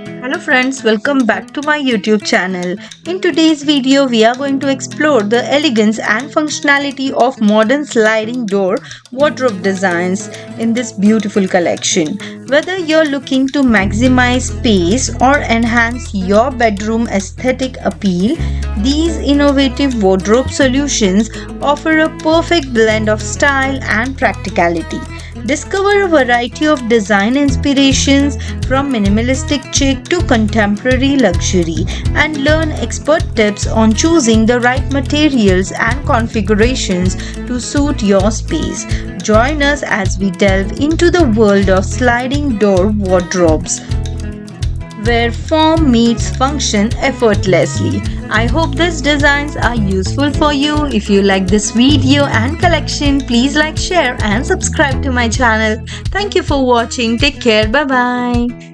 Hello friends, welcome back to my YouTube channel. In today's video, we are going to explore the elegance and functionality of modern sliding door wardrobe designs in this beautiful collection. Whether you're looking to maximize space or enhance your bedroom aesthetic appeal, these innovative wardrobe solutions offer a perfect blend of style and practicality. Discover a variety of design inspirations from minimalistic chic to contemporary luxury and learn expert tips on choosing the right materials and configurations to suit your space. Join us as we delve into the world of sliding door wardrobes where form meets function effortlessly. I hope these designs are useful for you. If you like this video and collection, please like, share and subscribe to my channel. Thank you for watching. Take care. Bye bye.